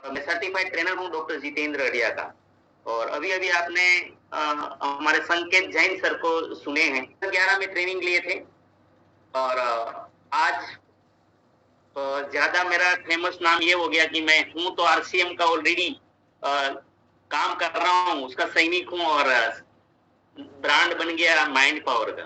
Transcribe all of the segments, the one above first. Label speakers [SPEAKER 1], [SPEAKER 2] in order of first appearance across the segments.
[SPEAKER 1] मैं certified trainer हूँ doctor Jitendra अड़िया का। और अभी अभी आपने हमारे संकेत जैन सर को सुने हैं। 11 में ट्रेनिंग लिए थे और आज ज्यादा मेरा फेमस नाम ये हो गया कि मैं हूँ तो आरसीएम का ऑलरेडी काम कर रहा हूँ, उसका सैनिक हूँ और ब्रांड बन गया माइंड पावर का।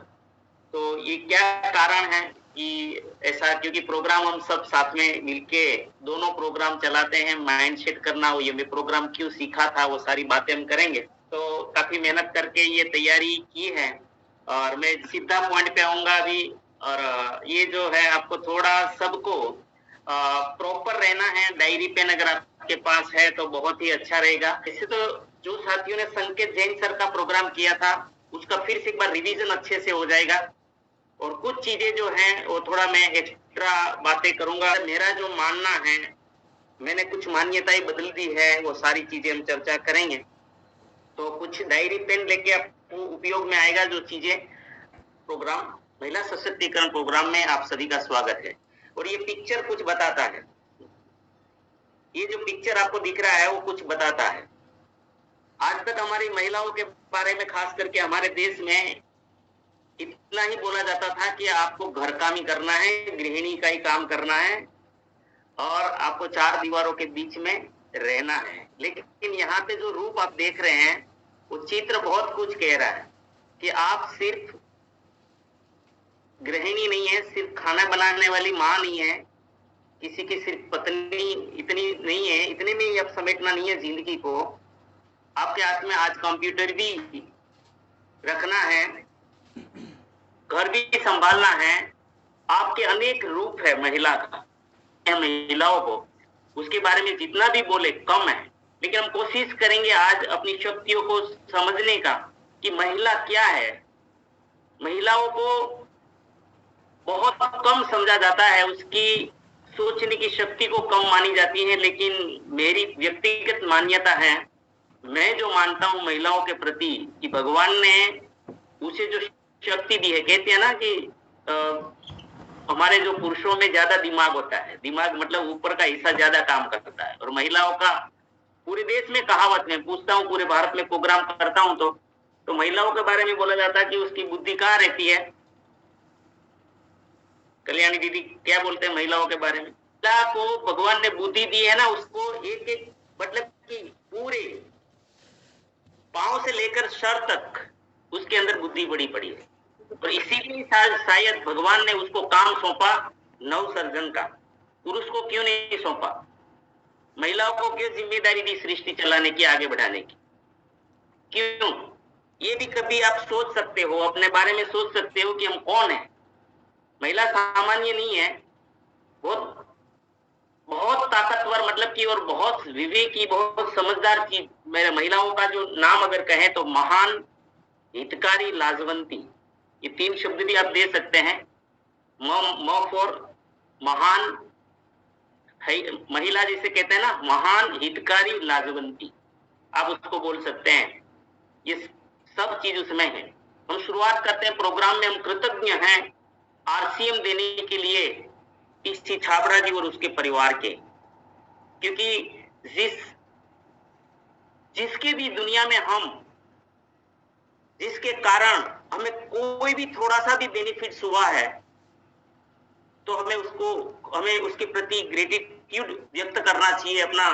[SPEAKER 1] तो ये क्या कारण है कि ऐसा, क्योंकि प्रोग्राम हम सब साथ में मिलके दोनों प्रोग्राम चलाते हैं। माइंड सेट करना, वो ये मैं प्रोग्राम क्यों सीखा था, वो सारी बातें हम करेंगे। तो काफी मेहनत करके ये तैयारी की है और मैं सीधा पॉइंट पे आऊंगा अभी। और ये जो है आपको थोड़ा सबको प्रॉपर रहना है। डायरी पेन अगर आपके पास है तो बहुत ही अच्छा रहेगा। ऐसे तो जो साथियों ने संकेत जैन सर का प्रोग्राम किया था उसका फिर से एक बार रिवीजन अच्छे से हो जाएगा और कुछ चीजें जो हैं वो थोड़ा मैं एक्स्ट्रा बातें करूंगा। मेरा जो मानना है, मैंने कुछ मान्यताएं बदल दी है, वो सारी चीजें हम चर्चा करेंगे। तो कुछ डायरी पेन लेके आपको उपयोग में आएगा जो चीजें। प्रोग्राम महिला सशक्तिकरण प्रोग्राम में आप सभी का स्वागत है। और ये पिक्चर कुछ बताता है, ये जो पिक्चर आपको दिख रहा है वो कुछ बताता है। आज तक हमारी महिलाओं के बारे में, खास करके हमारे देश में, इतना ही बोला जाता था कि आपको घर काम ही करना है, गृहिणी का ही काम करना है और आपको चार दीवारों के बीच में रहना है। लेकिन यहाँ पे जो रूप आप देख रहे हैं वो चित्र बहुत कुछ कह रहा है कि आप सिर्फ गृहिणी नहीं है, सिर्फ खाना बनाने वाली माँ नहीं है, किसी की सिर्फ पत्नी इतनी नहीं है, इतने में ही अब समेटना नहीं है जिंदगी को। आपके हाथ में आज कंप्यूटर भी रखना है, घर भी संभालना है। आपके अनेक रूप है महिला का। महिलाओं को उसके बारे में जितना भी बोले कम है, लेकिन हम कोशिश करेंगे आज अपनी शक्तियों को समझने का कि महिला क्या है। महिलाओं को बहुत कम समझा जाता है, उसकी सोचने की शक्ति को कम मानी जाती है। लेकिन मेरी व्यक्तिगत मान्यता है, मैं जो मानता हूं महिलाओं के प्रति कि भगवान ने उसे जो शक्ति दी है, कहते हैं ना कि हमारे जो पुरुषों में ज्यादा दिमाग होता है, दिमाग मतलब ऊपर का हिस्सा ज्यादा काम करता है, और महिलाओं का पूरे देश में कहावत में पूछता हूँ, पूरे भारत में प्रोग्राम करता हूँ तो महिलाओं के बारे में बोला जाता है कि उसकी बुद्धि कहाँ रहती है। कल्याणी दीदी क्या बोलते हैं महिलाओं के बारे में? महिला को भगवान ने बुद्धि दी है ना, उसको एक एक मतलब कि पूरे पांव से लेकर सर तक उसके अंदर बुद्धि बड़ी पड़ी है। तो इसीलिए शायद भगवान ने उसको काम सौंपा नव सर्जन का। पुरुष को क्यों नहीं सौंपा? महिलाओं को क्यों जिम्मेदारी दी सृष्टि चलाने की, आगे बढ़ाने की? क्यों? ये भी कभी आप सोच सकते हो, अपने बारे में सोच सकते हो कि हम कौन है। महिला सामान्य नहीं है, बहुत बहुत ताकतवर, मतलब कि और बहुत विवेकी, बहुत समझदार चीज। मेरे महिलाओं का जो नाम अगर कहें तो महान, हितकारी, लाजवंती, ये तीन शब्द भी आप दे सकते हैं। म फॉर महान, महिला जिसे कहते हैं ना, महान, हितकारी, लाजवंती, आप उसको बोल सकते हैं। ये सब चीज उसमें है। हम शुरुआत करते हैं प्रोग्राम में। हम कृतज्ञ हैं आरसीएम देने के लिए इसी छाबड़ा जी और उसके परिवार के, क्योंकि जिसके भी दुनिया में हम, जिसके कारण हमें कोई भी थोड़ा सा भी बेनिफिट्स हुआ है तो हमें उसके प्रति ग्रेटिट्यूड व्यक्त करना चाहिए, अपना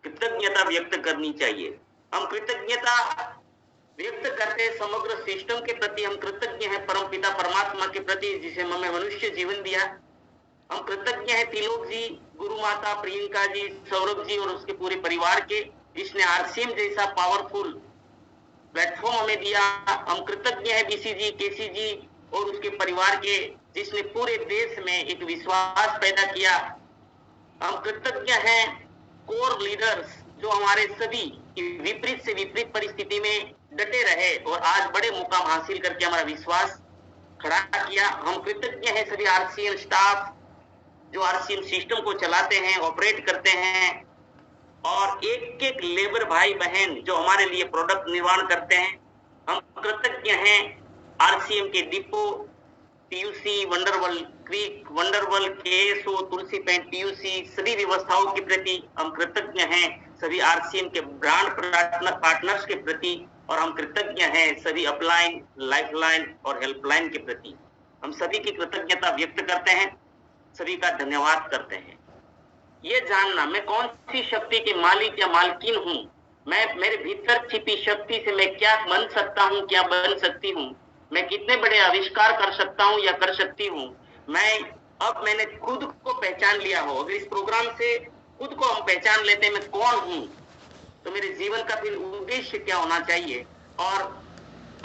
[SPEAKER 1] कृतज्ञता व्यक्त करनी चाहिए। हम कृतज्ञता व्यक्त करते हैं समग्र सिस्टम के प्रति। हम कृतज्ञ हैं परमपिता परमात्मा के प्रति जिसे हमें मनुष्य जीवन दिया। हम कृतज्ञ हैं तिलोक जी, गुरु माता प्रियंका जी, सौरभ जी और उसके पूरे परिवार के, जिसने आरसीएम जैसा पावरफुल प्लेटफॉर्म हमें दिया। हम कृतज्ञ हैं बीसी जी, केसी जी और उसके परिवार के, जिसने पूरे देश में एक विश्वास पैदा किया। हम कृतज्ञ हैं कोर लीडर्स जो हमारे सभी विपरीत से विपरीत परिस्थिति में डटे रहे और आज बड़े मुकाम हासिल करके हमारा विश्वास खड़ा किया। हम कृतज्ञ हैं सभी आरसीएम स्टाफ जो आरसीएम सिस्टम को चलाते हैं, ऑपरेट करते हैं, और एक एक लेबर भाई बहन जो हमारे लिए प्रोडक्ट निर्माण करते हैं। हम कृतज्ञ हैं आरसीएम के डिपो, पीयूसी, वंडरवर्ल्ड क्विक, वंडरवल, केएसओ, तुलसी पेंट, पीयूसी सभी व्यवस्थाओं के प्रति हम कृतज्ञ हैं। सभी आरसीएम के ब्रांड पार्टनर्स के प्रति, और हम कृतज्ञ हैं सभी अपलाइन, लाइफलाइन और हेल्पलाइन के प्रति। हम सभी की कृतज्ञता व्यक्त करते हैं, सभी का धन्यवाद करते हैं। ये जानना मैं कौन सी शक्ति के मालिक या मालकिन हूँ, मैं मेरे भीतर छिपी शक्ति से मैं क्या बन सकता हूँ, क्या बन सकती हूँ, मैं कितने बड़े आविष्कार कर सकता हूँ या कर सकती हूँ। मैंने खुद को पहचान लिया हो, अगर इस प्रोग्राम से खुद को हम पहचान लेते हैं मैं कौन हूँ, तो मेरे जीवन का फिर उद्देश्य क्या होना चाहिए। और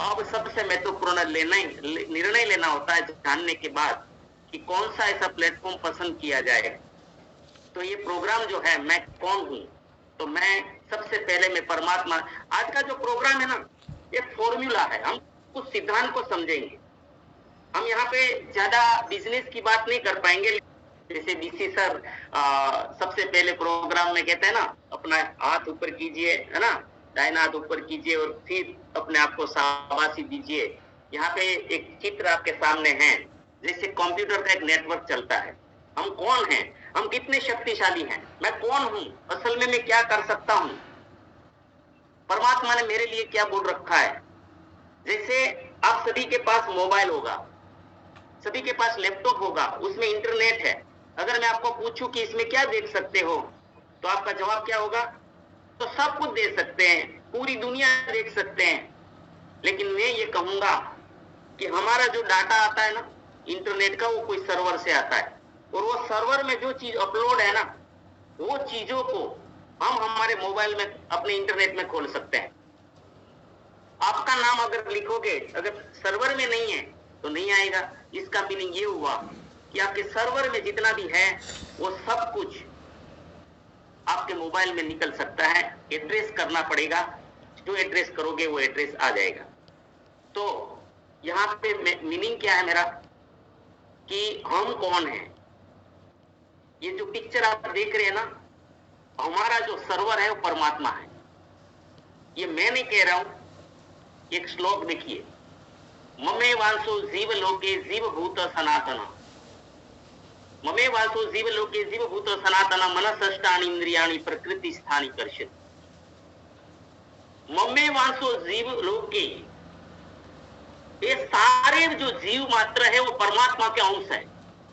[SPEAKER 1] अब सबसे महत्वपूर्ण निर्णय लेना होता है जानने के बाद कि कौन सा ऐसा प्लेटफॉर्म पसंद किया जाए। तो ये प्रोग्राम जो है मैं कौन हूँ, तो मैं सबसे पहले मैं परमात्मा। आज का जो प्रोग्राम है ना, ये फॉर्मूला है, हम कुछ सिद्धांत को समझेंगे। हम यहाँ पे ज्यादा बिजनेस की बात नहीं कर पाएंगे, जैसे बीसी सर सबसे पहले प्रोग्राम में कहते हैं ना, अपना हाथ ऊपर कीजिए, है ना, दाहिना हाथ ऊपर कीजिए और फिर अपने आप को शाबाशी दीजिए। यहाँ पे एक चित्र आपके सामने है, जैसे कंप्यूटर का एक नेटवर्क चलता है। हम कौन हैं, हम कितने शक्तिशाली हैं, मैं कौन हूँ, असल में मैं क्या कर सकता हूँ, परमात्मा ने मेरे लिए क्या बोल रखा है। जैसे आप सभी के पास मोबाइल होगा, सभी के पास लैपटॉप होगा, उसमें इंटरनेट है। अगर मैं आपको पूछूं कि इसमें क्या देख सकते हो, तो आपका जवाब क्या होगा? तो सब कुछ देख सकते हैं, पूरी दुनिया देख सकते हैं। लेकिन मैं ये कहूंगा कि हमारा जो डाटा आता है ना इंटरनेट का, वो कोई सर्वर से आता है, और वो सर्वर में जो चीज अपलोड है ना, वो चीजों को हम हमारे मोबाइल में अपने इंटरनेट में खोल सकते हैं। आपका नाम अगर लिखोगे, अगर सर्वर में नहीं है तो नहीं आएगा। इसका मीनिंग ये हुआ कि आपके सर्वर में जितना भी है वो सब कुछ आपके मोबाइल में निकल सकता है। एड्रेस करना पड़ेगा, जो एड्रेस करोगे वो एड्रेस आ जाएगा। तो यहाँ पे मीनिंग क्या है मेरा, कि हम कौन है। ये जो पिक्चर आप देख रहे हैं ना, हमारा जो सर्वर है वो परमात्मा है। ये मैं नहीं कह रहा हूं, एक श्लोक देखिए, ममे वांसो जीव लोके जीव भूत सनातन, ममे वांसो जीव लोके जीव भूत सनातन, मनसष्टानि इंद्रियाणि प्रकृति स्थानि कर्षति। ममे वांसो जीव लोके, ये सारे जो जीव मात्र है वो परमात्मा के अंश है।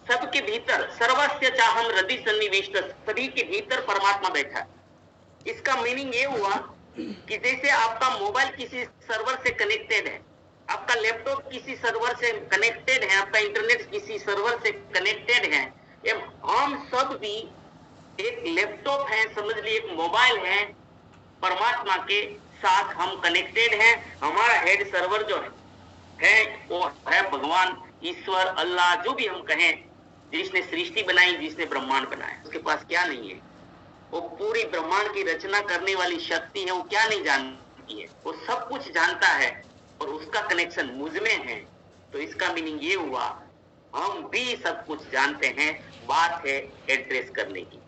[SPEAKER 1] सबके भीतर सर्वस्य चाहम हृदय सन्निविष्ट, सभी के भीतर परमात्मा बैठा है। इसका मीनिंग ये हुआ कि जैसे आपका मोबाइल किसी सर्वर से कनेक्टेड है, आपका लैपटॉप किसी सर्वर से कनेक्टेड है, आपका इंटरनेट किसी सर्वर से कनेक्टेड है, हम सब भी एक लैपटॉप है, समझ लीजिए एक मोबाइल है, परमात्मा के साथ हम कनेक्टेड हैं। हमारा हेड सर्वर जो है वो है भगवान, ईश्वर, अल्लाह, जो भी हम कहें, जिसने सृष्टि बनाई, जिसने ब्रह्मांड बनाया। उसके पास क्या नहीं है, वो पूरी ब्रह्मांड की रचना करने वाली शक्ति है, वो क्या नहीं जानती है, वो सब कुछ जानता है, और उसका कनेक्शन मुझ में है। तो इसका मीनिंग ये हुआ, हम भी सब कुछ जानते हैं, बात है एड्रेस करने की।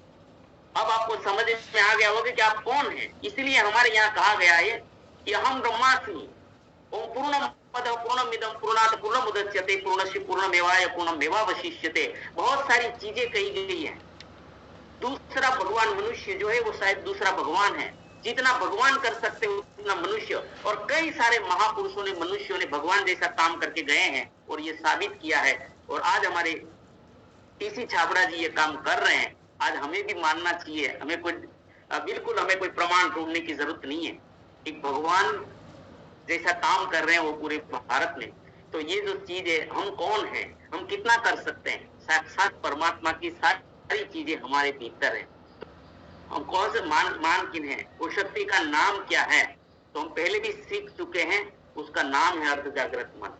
[SPEAKER 1] अब आपको समझ में आ गया होगा कि आप कौन हैं। इसलिए हमारे यहाँ कहा गया है कि हम ब्रह्मास्मि, ओम पूर्णम पद पूर्णमिदं पूर्णात् पूर्णमुदच्यते पूर्णस्य पूर्णमेवाय पूर्णमेवावशिष्यते। बहुत सारी चीजें कही गई हैं। दूसरा भगवान मनुष्य जो है वो शायद दूसरा भगवान है। जितना भगवान कर सकते हो उतना मनुष्य, और कई सारे महापुरुषों ने, मनुष्यों ने भगवान जैसा काम करके गए हैं और ये साबित किया है। और आज हमारे टीसी छाबड़ा जी ये काम कर रहे हैं। आज हमें भी मानना चाहिए, हमें कोई प्रमाण ढूंढने की जरूरत नहीं है कि भगवान जैसा काम कर रहे हैं वो पूरे भारत में। तो ये जो चीज है, हम कौन हैं, हम कितना कर सकते हैं, साक्षात परमात्मा की सारी चीजें हमारे भीतर है। हम कौन से मानकिन हैं, वो शक्ति का नाम क्या है, तो हम पहले भी सीख चुके हैं। उसका नाम है अर्ध जागृत मन।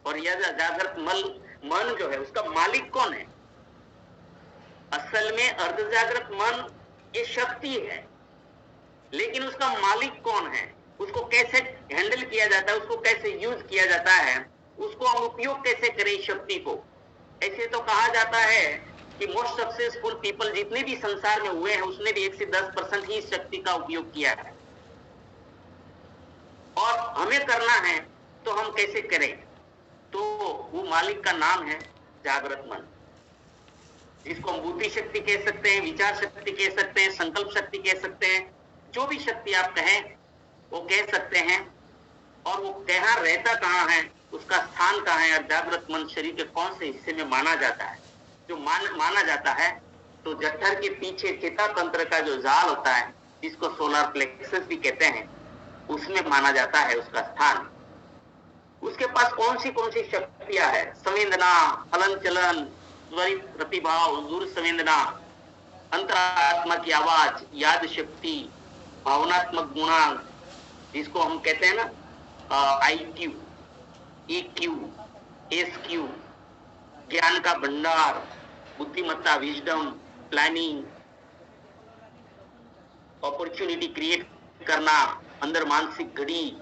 [SPEAKER 1] और यह जागृत मन जो है, उसका मालिक कौन है? असल में अर्ध जागृत मन ये शक्ति है, लेकिन उसका मालिक कौन है, उसको कैसे हैंडल किया जाता है, उसको कैसे यूज किया जाता है, उसको हम उपयोग कैसे करें शक्ति को। ऐसे तो कहा जाता है कि मोस्ट सक्सेसफुल पीपल जितने भी संसार में हुए हैं, उसने भी 1 से 10% ही शक्ति का उपयोग किया है। और हमें करना है तो हम कैसे करें? तो वो मालिक का नाम है जागृत मन, जिसको हम बुद्धि शक्ति कह सकते हैं, विचार शक्ति कह सकते हैं, संकल्प शक्ति कह सकते हैं, जो भी शक्ति आप कहें वो कह सकते हैं। और वो कहाँ रहता कहाँ है, उसका स्थान कहाँ है, और जागृत मन शरीर के कौन से हिस्से में माना जाता है। जो माना जाता है तो जठर के पीछे चेता तंत्र का जो जाल होता है, जिसको सोलर प्लेक्सस भी कहते हैं, उसमें माना जाता है उसका स्थान। उसके पास कौन सी शक्तियां है, संवेदना, हलन चलन, त्वरित प्रतिभाव, दूर संवेदना, अंतरात्मा की आवाज, याद शक्ति, भावनात्मक गुणांक, जिसको हम कहते हैं ना IQ, EQ, SQ, ज्ञान का भंडार, बुद्धिमत्ता, विजडम, प्लानिंग, अपॉर्चुनिटी क्रिएट करना, अंदर मानसिक घड़ी,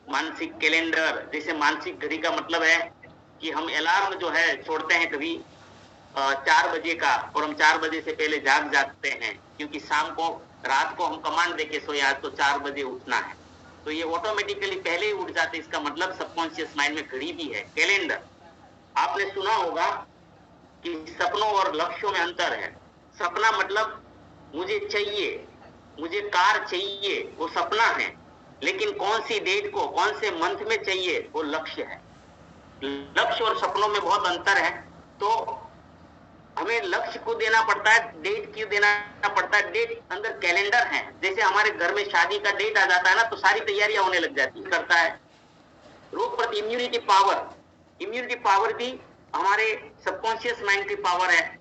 [SPEAKER 1] मानसिक कैलेंडर। जैसे मानसिक घड़ी का मतलब है कि हम अलार्म जो है छोड़ते हैं कभी 4 बजे का, और हम 4 बजे से पहले जागते हैं, क्योंकि शाम को रात को हम कमांड देके सोया आज तो 4 बजे उठना है, तो ये ऑटोमेटिकली पहले ही उठ जाते। इसका मतलब सबकॉन्शियस माइंड में घड़ी भी है, कैलेंडर। आपने सुना होगा कि सपनों और लक्ष्यों में अंतर है। सपना मतलब मुझे चाहिए, मुझे कार चाहिए, वो सपना है, लेकिन कौन सी डेट को, कौन से मंथ में चाहिए, वो लक्ष्य है। लक्ष्य और सपनों में बहुत अंतर है। तो हमें लक्ष्य को देना पड़ता है, डेट क्यों देना पड़ता है? डेट अंदर कैलेंडर है। जैसे हमारे घर में शादी का डेट आ जाता है ना, तो सारी तैयारियां होने लग जाती करता है। रोग प्रति इम्यूनिटी पावर भी हमारे सबकॉन्शियस माइंड की पावर है।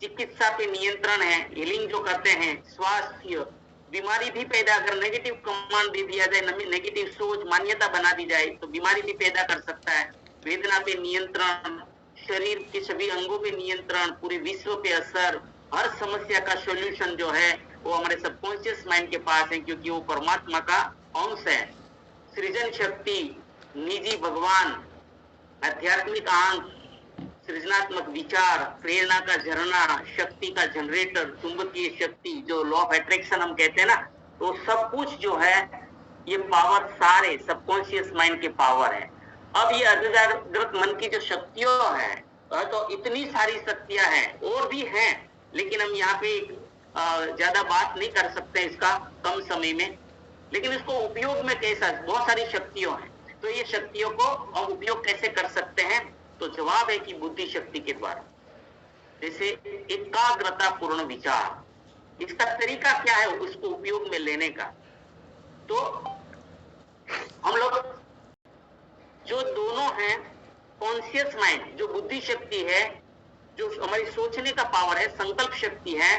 [SPEAKER 1] चिकित्सा पे नियंत्रण है, हीलिंग जो करते हैं, स्वास्थ्य, बीमारी भी पैदा कर, नेगेटिव कमांड दे दिया जाए, नेगेटिव सोच मान्यता बना दी जाए तो बीमारी भी पैदा कर सकता है। वेदना पे नियंत्रण, शरीर के सभी अंगों पे नियंत्रण, पूरे विश्व पे असर, हर समस्या का सॉल्यूशन जो है वो हमारे सबकॉन्शियस माइंड के पास है, क्योंकि वो परमात्मा का अंश है। सृजन शक्ति, निजी भगवान, आध्यात्मिक आंख, सृजनात्मक विचार, प्रेरणा का झरना, शक्ति का जनरेटर, चुंबकीय शक्ति, जो लॉ ऑफ अट्रैक्शन हम कहते हैं ना, तो सब कुछ जो है ये पावर सारे सबकॉन्शियस माइंड के पावर है। अब ये अर्धजागृत मन की जो शक्तियां हैं, तो इतनी सारी शक्तियां हैं, और भी हैं, लेकिन हम यहाँ पे ज्यादा बात नहीं कर सकते इसका कम समय में। लेकिन इसको उपयोग में कैसा, बहुत सारी शक्तियां हैं, तो ये शक्तियों को हम उपयोग कैसे कर सकते हैं? तो जवाब है कि बुद्धि शक्ति के द्वारा। जैसे एकाग्रता पूर्ण विचार, इसका तरीका क्या है उसको उपयोग में लेने का? तो हम लोग जो दोनों हैं, कॉन्शियस माइंड जो बुद्धि शक्ति है, जो हमारी सोचने का पावर है, संकल्प शक्ति है,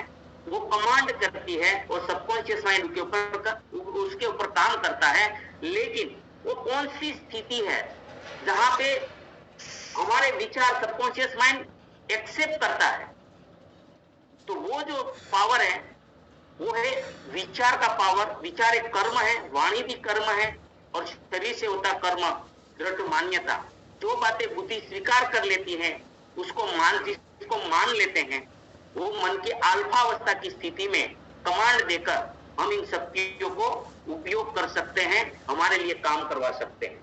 [SPEAKER 1] वो कमांड करती है और सबकॉन्शियस माइंड उसके ऊपर काम करता है। लेकिन वो कौन सी स्थिति है जहां पे हमारे विचार सबकॉन्शियस माइंड एक्सेप्ट करता है? तो वो जो पावर है वो है विचार का पावर। विचार एक कर्म है, वाणी भी कर्म है, और शरीर से होता कर्म दृढ़ मान्यता। जो बातें बुद्धि स्वीकार कर लेती है उसको जिसको मान लेते हैं, वो मन के अल्फा अवस्था की स्थिति में कमांड देकर हम इन शक्तियों को उपयोग कर सकते हैं, हमारे लिए काम करवा सकते हैं।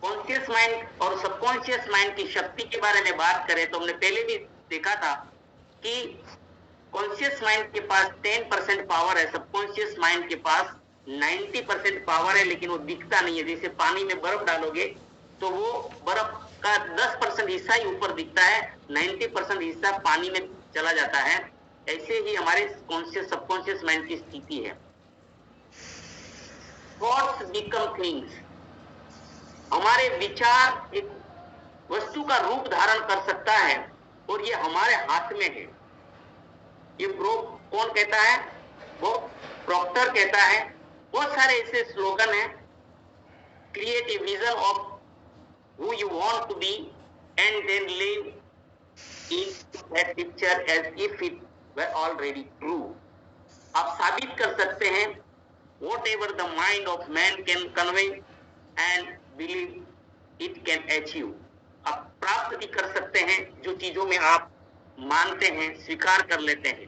[SPEAKER 1] कॉन्शियस माइंड और सबकॉन्शियस माइंड की शक्ति के बारे में बात करें तो हमने पहले भी देखा था कि कॉन्शियस माइंड के पास 10% पावर है, सबकॉन्शियस माइंड के पास 90% पावर है, लेकिन वो दिखता नहीं है। जैसे पानी में बर्फ डालोगे तो वो बर्फ का 10% हिस्सा ही ऊपर दिखता है, 90% हिस्सा पानी में चला जाता है। ऐसे ही हमारे सबकॉन्शियस माइंड की स्थिति है। थॉट्स बिकम थिंग्स, हमारे विचार एक वस्तु का रूप धारण कर सकता है और ये हमारे हाथ में है। ये कौन कहता है? वो प्रॉक्टर कहता है। बहुत सारे ऐसे स्लोगन हैं, create a vision of who you want to be and then live in that picture as if it were already true. आप साबित कर सकते हैं whatever the mind of man can convey and believe it can achieve। आप प्राप्त भी कर सकते हैं जो चीजों में आप मानते हैं, स्वीकार कर लेते हैं।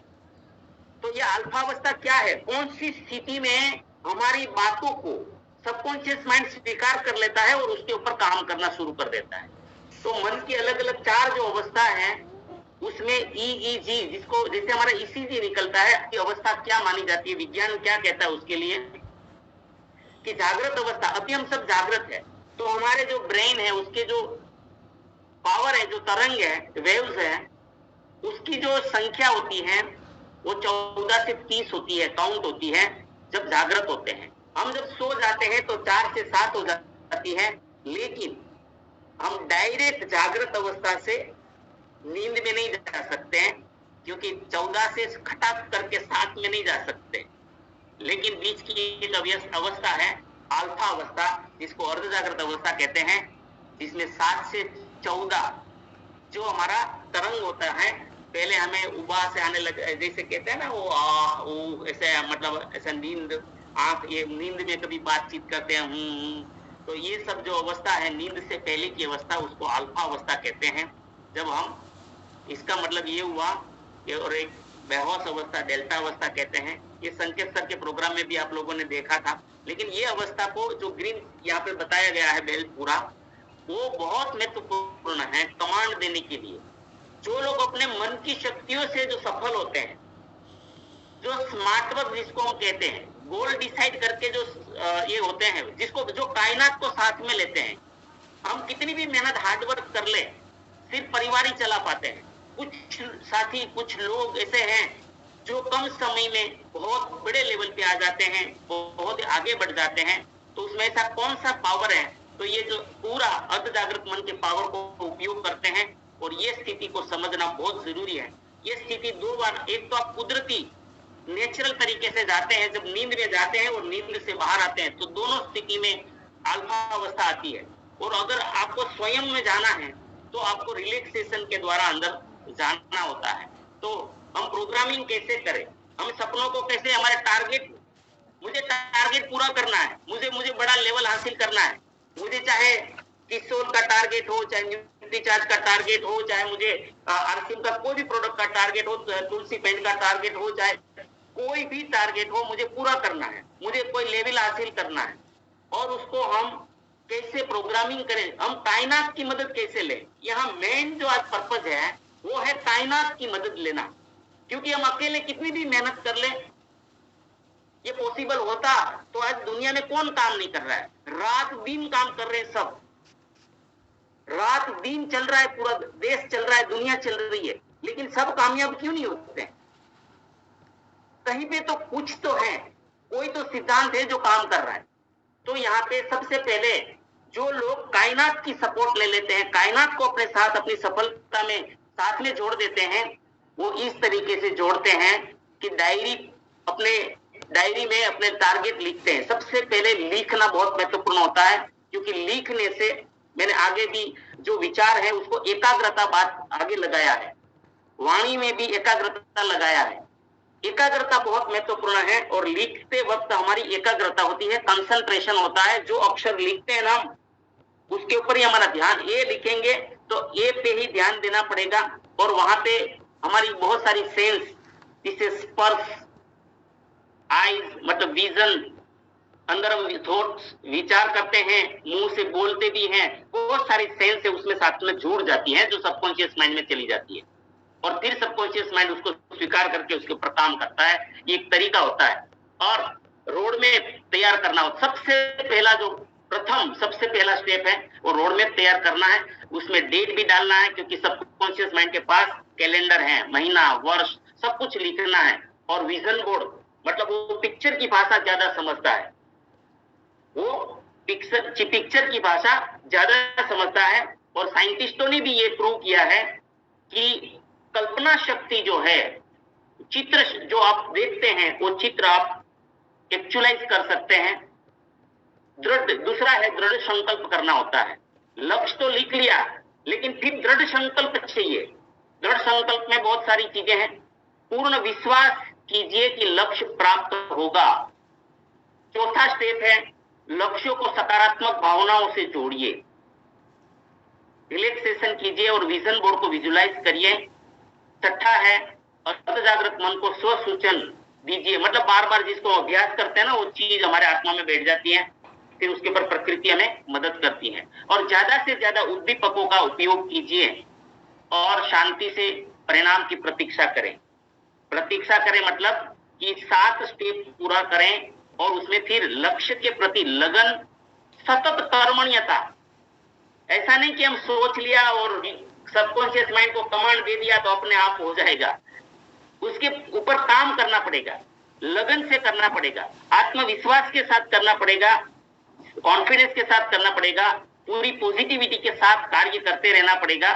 [SPEAKER 1] तो ये अल्फावस्था क्या है? कौन सी स्थिति में हमारी बातों को सबकॉन्शियस माइंड स्वीकार कर लेता है और उसके ऊपर काम करना शुरू कर देता है। तो मन की अलग अलग 4 जो अवस्था है उसमें EEG, जिसको जैसे हमारा ECG निकलता है कि अवस्था क्या मानी जाती है, विज्ञान क्या कहता है उसके लिए कि जागृत अवस्था। अभी हम सब जागृत है, तो हमारे जो ब्रेन है उसके जो पावर है, जो तरंग है, वेव्स है, उसकी जो संख्या होती है वो 14 से 30 होती है, काउंट होती है जब जागृत होते हैं। हम जब सो जाते हैं तो 4 से 7 हो जाती है, लेकिन हम डायरेक्ट जागृत अवस्था से नींद में नहीं जा सकते हैं, क्योंकि 14 से खटाक करके 7 में नहीं जा सकते। लेकिन बीच की एक अवस्था है अल्फा अवस्था, जिसको अर्ध जागृत अवस्था कहते हैं, जिसमें 7 से 14 जो हमारा तरंग होता है, पहले हमें उबा से आने लगे, जैसे कहते हैं ना वो ऐसे, मतलब ऐसा नींद, आंख, ये नींद में कभी बातचीत करते हैं, तो ये सब जो अवस्था है नींद से पहले की अवस्था, उसको अल्फा अवस्था कहते हैं। जब हम, इसका मतलब ये हुआ कि, और एक बेहोश अवस्था डेल्टा अवस्था कहते हैं। ये संकेत सर के प्रोग्राम में भी आप लोगों ने देखा था। लेकिन ये अवस्था को जो ग्रीन यहाँ पे बताया गया है बेल्ट पूरा, वो बहुत महत्वपूर्ण है कमांड देने के लिए। जो लोग अपने मन की शक्तियों से जो सफल होते हैं, जो स्मार्ट वर्क जिसको हम कहते हैं, गोल डिसाइड करके जो ये होते हैं, जिसको जो कायनात को साथ में लेते हैं, हम कितनी भी मेहनत हार्डवर्क कर ले, सिर्फ परिवार ही चला पाते हैं। कुछ साथी, कुछ लोग ऐसे हैं जो कम समय में बहुत बड़े लेवल पे आ जाते हैं, बहुत आगे बढ़ जाते हैं। तो उसमें ऐसा कौन सा पावर है? तो ये जो पूरा अर्ध जागृत मन के पावर को उपयोग करते हैं, और ये स्थिति को समझना बहुत जरूरी है। ये स्थिति 2 बार, एक तो आप कुदरती नेचुरल तरीके से जाते हैं, जब नींद में जाते हैं और नींद से बाहर आते हैं, तो दोनों स्थिति में अल्फा अवस्था आती है। और अगर आपको स्वयं में जाना है तो आपको रिलैक्सेशन के द्वारा अंदर जाना होता है। तो हम प्रोग्रामिंग कैसे करें, हम सपनों को कैसे, हमारे टारगेट, मुझे टारगेट पूरा करना है, मुझे बड़ा लेवल हासिल करना है, मुझे चाहे किशोर का टारगेट हो, चाहे न्यूट्री चार्ज का टारगेट हो, चाहे मुझे आरसीएम का कोई भी प्रोडक्ट का टारगेट हो, तुलसी पेंट का टारगेट हो, चाहे कोई भी टारगेट हो, मुझे पूरा करना है, मुझे कोई लेवल हासिल करना है। और उसको हम कैसे प्रोग्रामिंग करें, हम कायनात की मदद कैसे लें। यहाँ मेन जो आज पर्पज है वो है कायनात की मदद लेना। क्योंकि हम अकेले कितनी भी मेहनत कर ले, ये पॉसिबल होता तो आज दुनिया में कौन काम नहीं कर रहा है? रात दिन काम कर रहे हैं सब, रात दिन चल रहा है, पूरा देश चल रहा है, दुनिया चल रही है, लेकिन सब कामयाब क्यों नहीं होते हैं? कहीं पे तो कुछ तो है, कोई तो सिद्धांत है जो काम कर रहा है। तो यहाँ पे सबसे पहले जो लोग कायनात की सपोर्ट ले लेते हैं, कायनात को अपने साथ, अपनी सफलता में साथ में जोड़ देते हैं, वो इस तरीके से जोड़ते हैं कि डायरी में अपने टारगेट लिखते हैं। सबसे पहले लिखना बहुत महत्वपूर्ण होता है, क्योंकि लिखने से, मैंने आगे भी जो विचार है उसको एकाग्रता बात आगे लगाया है, वाणी में भी एकाग्रता लगाया है। एकाग्रता बहुत महत्वपूर्ण है, और लिखते वक्त हमारी एकाग्रता होती है, कंसंट्रेशन होता है। जो अक्षर लिखते हैं ना, उसके ऊपर ही हमारा ध्यान, ए लिखेंगे तो ए पे ही ध्यान देना पड़ेगा, और वहां पे हमारी बहुत सारी सेंस, जिसे स्पर्श, आईज मतलब विजन, अंदर हम थॉट्स विचार करते हैं, मुंह से बोलते भी हैं, बहुत सारी सेंस है उसमें साथ में जुड़ जाती हैं, जो सबकॉन्शियस माइंड में चली जाती है, और फिर सबकॉन्शियस माइंड उसको स्वीकार करके उसके ऊपर काम करता है। ये एक तरीका होता है। और रोड में तैयार करना हो, सबसे पहला स्टेप है वो रोड में तैयार करना है। उसमें डेट भी डालना है, क्योंकि सबकॉन्शियस माइंड के पास कैलेंडर है, महीना, वर्ष, सब कुछ लिखना है। और विजन बोर्ड मतलब वो पिक्चर की भाषा ज्यादा समझता है, वो पिक्चर की भाषा ज्यादा समझता है। और साइंटिस्टों ने भी ये प्रूव किया है कि कल्पना शक्ति जो है, चित्र जो आप देखते हैं वो चित्र आप एक्चुअलाइज कर सकते हैं। दूसरा है दृढ़ संकल्प करना होता है। लक्ष्य तो लिख लिया, लेकिन फिर दृढ़ संकल्प चाहिए। दृढ़ संकल्प में बहुत सारी चीजें हैं। पूर्ण विश्वास कीजिए कि लक्ष्य प्राप्त होगा। चौथा स्टेप है लक्ष्यों को सकारात्मक भावनाओं से जोड़िए, रिलैक्सेशन कीजिए और विजन बोर्ड को विजुलाइज करिए। छठा है अर्ध जागृत मन को स्व सूचन दीजिए, मतलब बार बार जिसको अभ्यास करते हैं ना, वो चीज हमारे आत्मा में बैठ जाती है। फिर उसके ऊपर प्रकृति हमें मदद करती है। और ज्यादा से ज्यादा उद्दीपकों का उपयोग कीजिए और शांति से परिणाम की प्रतीक्षा करें। प्रतीक्षा करें मतलब कि 7 स्टेप पूरा करें और उसमें फिर लक्ष्य के प्रति लगन, सतत कर्मण्यता। ऐसा नहीं कि हम सोच लिया और सबकॉन्शियस माइंड को कमांड दे दिया तो अपने आप हो जाएगा। उसके ऊपर काम करना पड़ेगा, लगन से करना पड़ेगा, आत्मविश्वास के साथ करना पड़ेगा, कॉन्फिडेंस के साथ करना पड़ेगा, पूरी पॉजिटिविटी के साथ कार्य करते रहना पड़ेगा।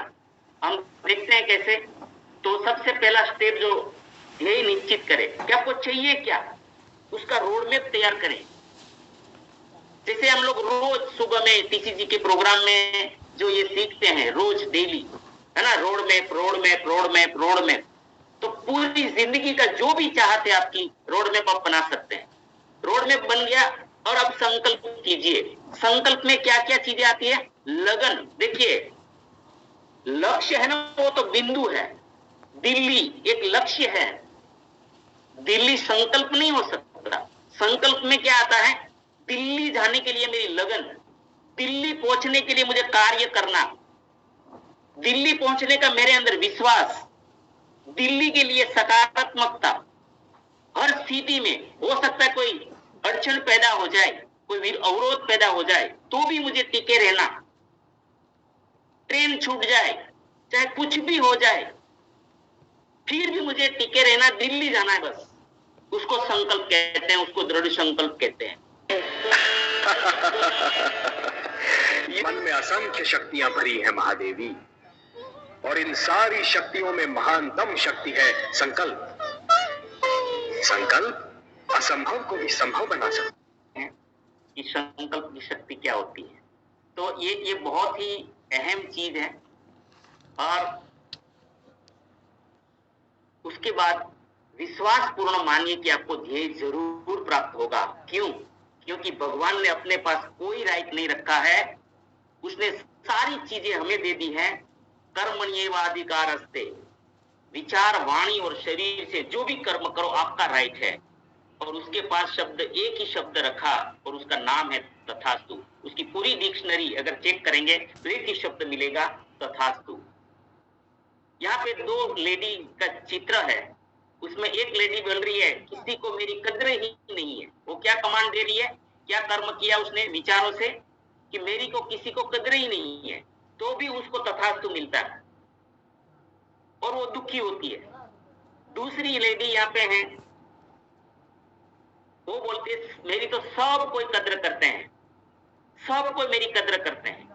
[SPEAKER 1] हम देखते हैं कैसे। तो सबसे पहला स्टेप जो ध्येय निश्चित करें कि आपको चाहिए क्या, उसका रोड मैप तैयार करें। जैसे हम लोग रोज सुबह में टीसीजी के प्रोग्राम में जो ये सीखते हैं रोज डेली, है ना, road map road map road map road map. तो पूरी जिंदगी का जो भी चाहते हैं आपकी रोड मैप आप बना सकते हैं। रोड मैप बन गया और अब संकल्प कीजिए। संकल्प में क्या क्या चीजें आती है? लगन। देखिए लक्ष्य है ना, वो तो बिंदु है। दिल्ली एक लक्ष्य है, दिल्ली संकल्प नहीं हो सकता। संकल्प में क्या आता है? दिल्ली जाने के लिए मेरी लगन, दिल्ली पहुंचने के लिए मुझे कार्य करना, दिल्ली पहुंचने का मेरे अंदर विश्वास, दिल्ली के लिए सकारात्मकता। हर स्थिति में हो सकता है कोई अड़चन पैदा हो जाए, कोई अवरोध पैदा हो जाए, तो भी मुझे टिके रहना। ट्रेन छूट जाए, चाहे कुछ भी हो जाए, फिर भी मुझे टिके रहना, दिल्ली जाना है बस। उसको संकल्प कहते हैं, उसको दृढ़ संकल्प कहते हैं।
[SPEAKER 2] मन में असंख्य शक्तियां भरी है महादेवी, और इन सारी शक्तियों में महानतम शक्ति है संकल्प। संकल्प असंभव को भी संभव बना सकता है।
[SPEAKER 1] कि संकल्प की शक्ति क्या होती है। तो ये बहुत ही अहम चीज है। और उसके बाद विश्वास पूर्ण मानिए कि आपको ध्येय जरूर प्राप्त होगा। क्यों? क्योंकि भगवान ने अपने पास कोई राइट नहीं रखा है। उसने सारी चीजें हमें दे दी हैं। कर्मण्येवाधिकारस्ते, विचार, वाणी और शरीर से जो भी कर्म करो आपका राइट है। और उसके पास शब्द, एक ही शब्द रखा और उसका नाम है तथास्तु। उसकी पूरी डिक्शनरी अगर चेक करेंगे तो एक ही शब्द मिलेगा, तथास्तु। यहाँ पे 2 लेडी का चित्र है। उसमें एक लेडी बोल रही है किसी को मेरी कद्र ही नहीं है। वो क्या कमांड दे रही है, क्या कर्म किया उसने विचारों से कि मेरी को किसी को कद्र ही नहीं है, तो भी उसको तथास्तु मिलता है और वो दुखी होती है। दूसरी लेडी यहाँ पे है, वो बोलती है मेरी तो सब कोई कद्र करते हैं, सब कोई मेरी कद्र करते हैं,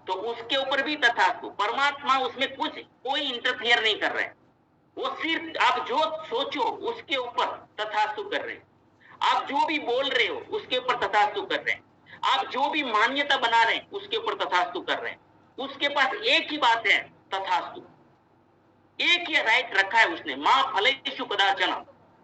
[SPEAKER 1] तो उसके ऊपर भी तथास्तु। परमात्मा उसमें कुछ कोई इंटरफियर नहीं कर रहे हैं। वो सिर्फ आप जो सोचो उसके ऊपर तथास्तु कर रहे हैं। आप जो भी बोल रहे हो उसके ऊपर तथास्तु कर रहे हैं। आप जो भी मान्यता बना रहे हैं उसके ऊपर तथास्तु कर रहे हैं। उसके पास एक ही बात है, तथास्तु। एक ही राइट रखा है उसने, मां फलेषु कदाचन।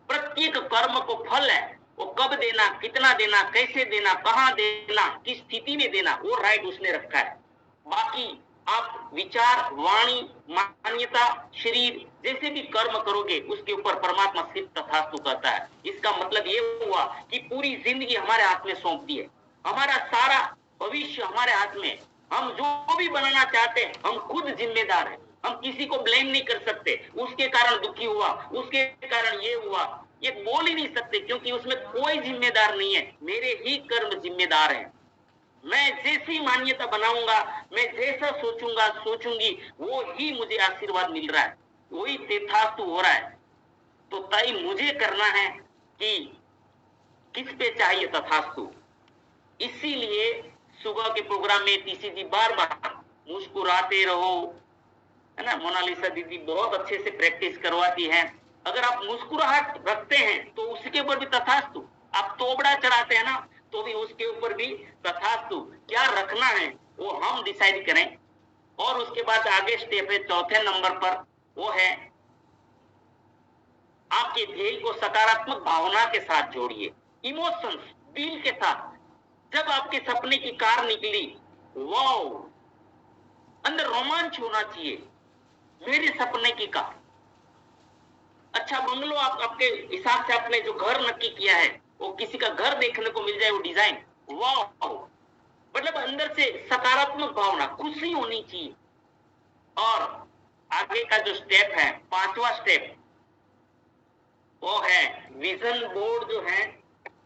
[SPEAKER 1] प्रत्येक कर्म को फल है, वो कब देना, कितना देना, कैसे देना, कहां देना, किस स्थिति में देना, वो राइट उसने रखा है। बाकी आप विचार, वाणी, मान्यता, शरीर जैसे भी कर्म करोगे उसके ऊपर परमात्मा सिर्फ तथास्तु करता है। इसका मतलब ये हुआ कि पूरी जिंदगी हमारे हाथ में सौंप दी है। हमारा सारा भविष्य हमारे हाथ में। हम जो भी बनाना चाहते हैं हम खुद जिम्मेदार हैं। हम किसी को ब्लेम नहीं कर सकते, उसके कारण दुखी हुआ, उसके कारण ये हुआ, ये बोल ही नहीं सकते, क्योंकि उसमें कोई जिम्मेदार नहीं है। मेरे ही कर्म जिम्मेदार हैं। मैं जैसी मान्यता बनाऊंगा, मैं जैसा सोचूंगा, सोचूंगी, वो ही मुझे आशीर्वाद मिल रहा है, वही तथास्तु हो रहा है। तो तय मुझे करना है कि किस पे चाहिए तथास्तु। इसीलिए सुबह के प्रोग्राम में टीसीजी बार बार मुस्कुराते रहो, है ना। मोनालिसा दीदी बहुत अच्छे से प्रैक्टिस करवाती हैं। अगर आप मुस्कुराहट रखते हैं तो उसके ऊपर भी तथास्तु। आप तोबड़ा चढ़ाते हैं ना, तो भी उसके ऊपर भी तथास्तु। क्या रखना है वो हम डिसाइड करें। और उसके बाद आगे स्टेप है, चौथे नंबर पर, वो है आपके ध्येय को सकारात्मक भावना के साथ जोड़िए, इमोशंस, दिल के साथ। जब आपके सपने की कार निकली, वाओ, अंदर रोमांच होना चाहिए। मेरे सपने की कार, अच्छा बंगलो, आप आपके हिसाब से आपने जो घर नक्की किया है, वो किसी का घर देखने को मिल जाए, वो डिजाइन, वाह, मतलब अंदर से सकारात्मक भावना, खुशी होनी चाहिए। और आगे का जो स्टेप है, 5वां स्टेप, वो है विजन बोर्ड जो है,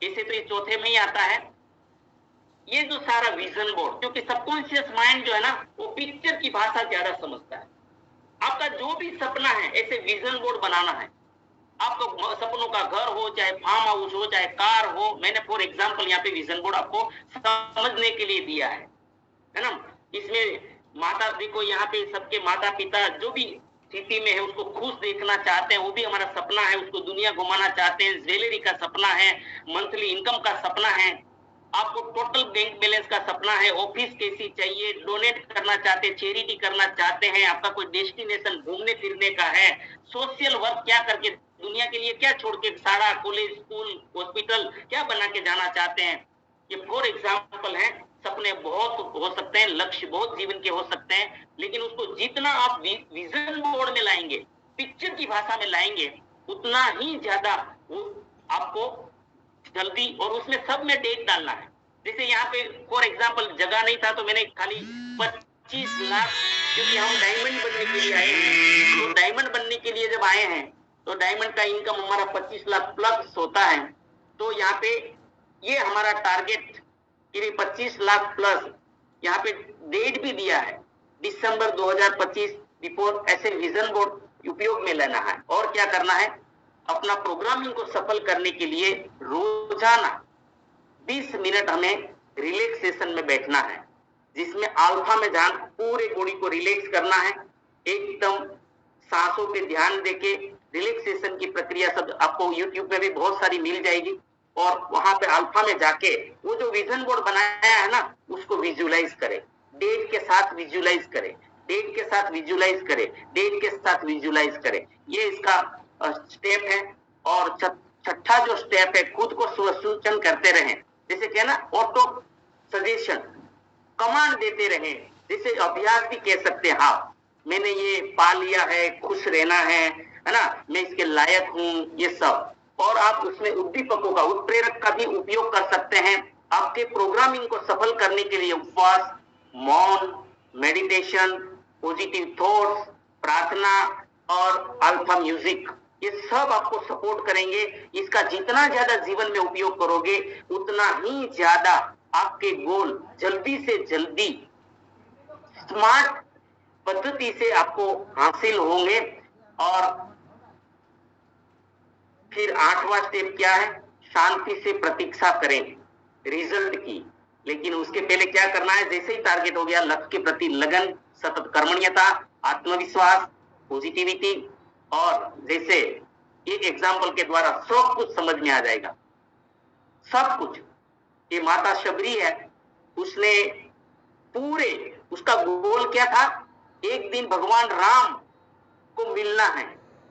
[SPEAKER 1] इसे तो ये चौथे में ही आता है। ये जो सारा विजन बोर्ड, क्योंकि सबकॉन्शियस माइंड जो है ना, वो पिक्चर की भाषा ज्यादा समझता है। आपका जो भी सपना है, ऐसे विजन बोर्ड बनाना है। आपका सपनों का घर हो, चाहे फार्म हाउस हो, चाहे कार हो, मैंने फॉर एग्जांपल यहाँ पे विजन बोर्ड आपको समझने के लिए दिया है ना। इसमें माता, देखो यहाँ पे सबके माता पिता जो भी स्थिति में है उसको खुश देखना चाहते हैं, वो भी हमारा सपना है। उसको दुनिया घुमाना चाहते हैं, ज्वेलरी का सपना है, मंथली इनकम का सपना है, आपको टोटल बैंक बैलेंस का सपना है, ऑफिस कैसी चाहिए, डोनेट करना चाहते हैं, चैरिटी करना चाहते हैं, आपका कोई डेस्टिनेशन घूमने फिरने का है, सोशल वर्क क्या करके दुनिया के लिए क्या छोड़ के सारा कॉलेज स्कूल हॉस्पिटल क्या बना के जाना चाहते हैं। ये फॉर एग्जाम्पल है। सपने बहुत हो सकते हैं, लक्ष्य बहुत जीवन के हो सकते हैं, लेकिन उसको जितना आप विजन बोर्ड में लाएंगे, पिक्चर की भाषा में लाएंगे, उतना ही ज्यादा वो आपको जल्दी, और उसमें सब में डेट डालना है। जैसे यहाँ पे फॉर एग्जाम्पल जगह नहीं था तो मैंने खाली 25 लाख, क्योंकि हम डायमंड बनने के लिए आए हैं, तो डायमंड बनने के लिए जब आए हैं तो डायमंड का इनकम हमारा 25 लाख प्लस होता है। तो यहाँ पे ये हमारा टारगेट 25 लाख प्लस, यहाँ पे डेट भी दिया है दिसंबर 2025 बिफोर। ऐसे विजन बोर्ड उपयोग में लेना है। और क्या करना है, अपना प्रोग्रामिंग को सफल करने के लिए रोजाना 20 मिनट हमें रिलैक्सेशन में बैठना है, जिसमें अल्फा में ध्यान, पूरे बॉडी को रिलैक्स करना है, एकदम सांसों पे ध्यान देके रिलैक्सेशन की प्रक्रिया सब आपको यूट्यूब पे भी बहुत सारी मिल जाएगी। और वहां पे अल्फा में जाके वो जो विजन बोर्ड बनाया है ना, उसको विजुअलाइज करें, डेट के साथ विजुअलाइज करें, डेट के साथ विजुअलाइज करें, डेट के साथ विजुअलाइज करें। ये इसका स्टेप है। और छठा जो स्टेप है, खुद को सूचन करते रहें, जैसे क्या ना, ऑटो सजेशन, कमांड देते रहें, जैसे अभ्यास भी कह सकते हैं। हाँ, मैंने ये पा लिया है, खुश रहना है ना, मैं इसके लायक हूं, ये सब। और आप उसमें उद्दीपकों का, उत्प्रेरक का भी उपयोग कर सकते हैं। आपके प्रोग्रामिंग को सफल करने के लिए उपवास, मौन, मेडिटेशन, पॉजिटिव थॉट्स, प्रार्थना और अल्फा म्यूजिक, ये सब आपको सपोर्ट करेंगे। इसका जितना ज्यादा जीवन में उपयोग करोगे, उतना ही ज्यादा आपके गोल जल्दी से जल्दी स्मार्ट पद्धति से आपको हासिल होंगे। और फिर 8वां स्टेप क्या है, शांति से प्रतीक्षा करें रिजल्ट की। लेकिन उसके पहले क्या करना है, जैसे ही टारगेट हो गया, लक्ष्य के प्रति लगन, सतत कर्मण्यता, आत्मविश्वास, पॉजिटिविटी, और जैसे एक एग्जाम्पल के द्वारा सब कुछ समझ में आ जाएगा, सब कुछ। ये माता शबरी है, उसने पूरे, उसका गोल क्या था, एक दिन भगवान राम को मिलना है,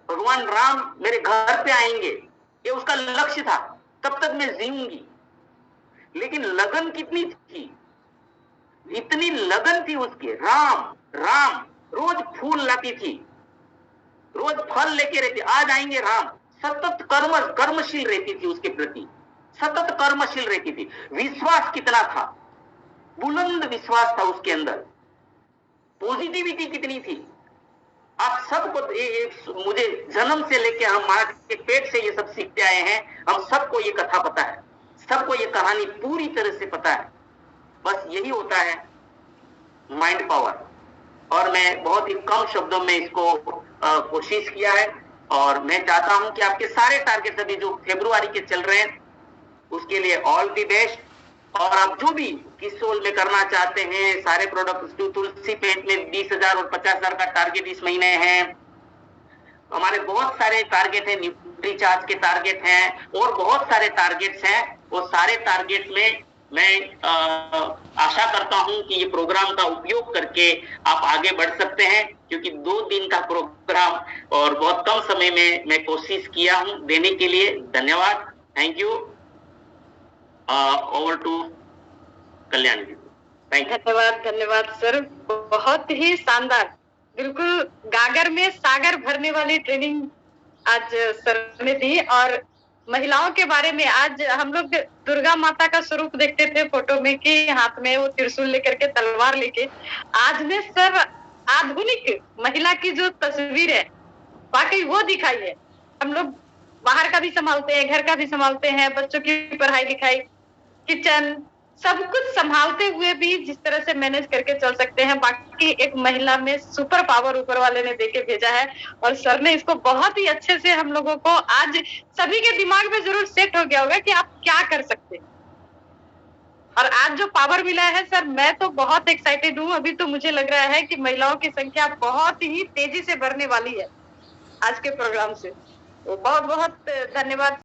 [SPEAKER 1] भगवान राम मेरे घर पे आएंगे, ये उसका लक्ष्य था। तब तक मैं जीऊंगी। लेकिन लगन कितनी थी, इतनी लगन थी उसकी, राम राम, रोज फूल लाती थी, रोज फल लेके रहती, आज आएंगे राम। सतत कर्मशील रहती थी, उसके प्रति सतत कर्मशील रहती थी। विश्वास कितना था, बुलंद विश्वास था उसके अंदर। पॉजिटिविटी कितनी थी। आप सबको, मुझे जन्म से लेके हम मां के पेट से ये सब सीखते आए हैं, हम सबको ये कथा पता है, सबको ये कहानी पूरी तरह से पता है। बस यही होता है माइंड पावर। और मैं बहुत ही कम शब्दों में इसको कोशिश किया है। और मैं चाहता हूं कि आपके सारे टारगेट अभी जो फरवरी के चल रहे हैं, उसके लिए ऑल द बेस्ट। और आप जो भी किसोल में करना चाहते हैं, सारे प्रोडक्ट, तुलसी पेंट में 20,000 और 50,000 का टारगेट इस महीने है। हमारे बहुत सारे टारगेट हैं, न्यूट्री चार्ज के टारगेट हैं, और बहुत सारे टारगेट्स हैं। वो सारे टारगेट में मैं आशा करता हूं कि ये प्रोग्राम का उपयोग करके आप आगे बढ़ सकते हैं, क्योंकि 2 दिन का प्रोग्राम और बहुत कम समय में मैं कोशिश किया हूं देने के लिए। धन्यवाद, थैंक यू। ओवर टू कल्याण जी।
[SPEAKER 3] धन्यवाद सर, बहुत ही शानदार, बिल्कुल गागर में सागर भरने वाली ट्रेनिंग आज सर ने दी। और महिलाओं के बारे में आज हम लोग दुर्गा माता का स्वरूप देखते थे फोटो में कि हाथ में वो त्रिशूल लेकर के तलवार लेके, आज ने सर आधुनिक महिला की जो तस्वीर है वाकई वो दिखाई है। हम लोग बाहर का भी संभालते हैं, घर का भी संभालते हैं, बच्चों की पढ़ाई लिखाई, किचन, सब कुछ संभालते हुए भी जिस तरह से मैनेज करके चल सकते हैं, बाकी एक महिला में सुपर पावर ऊपर वाले ने देके भेजा है और सर ने इसको बहुत ही अच्छे से हम लोगों को आज सभी के दिमाग में जरूर सेट हो गया होगा कि आप क्या कर सकते हैं। और आज जो पावर मिला है सर, मैं तो बहुत एक्साइटेड हूँ। अभी तो मुझे लग रहा है कि महिलाओं की संख्या बहुत ही तेजी से बढ़ने वाली है आज के प्रोग्राम से। तो बहुत बहुत धन्यवाद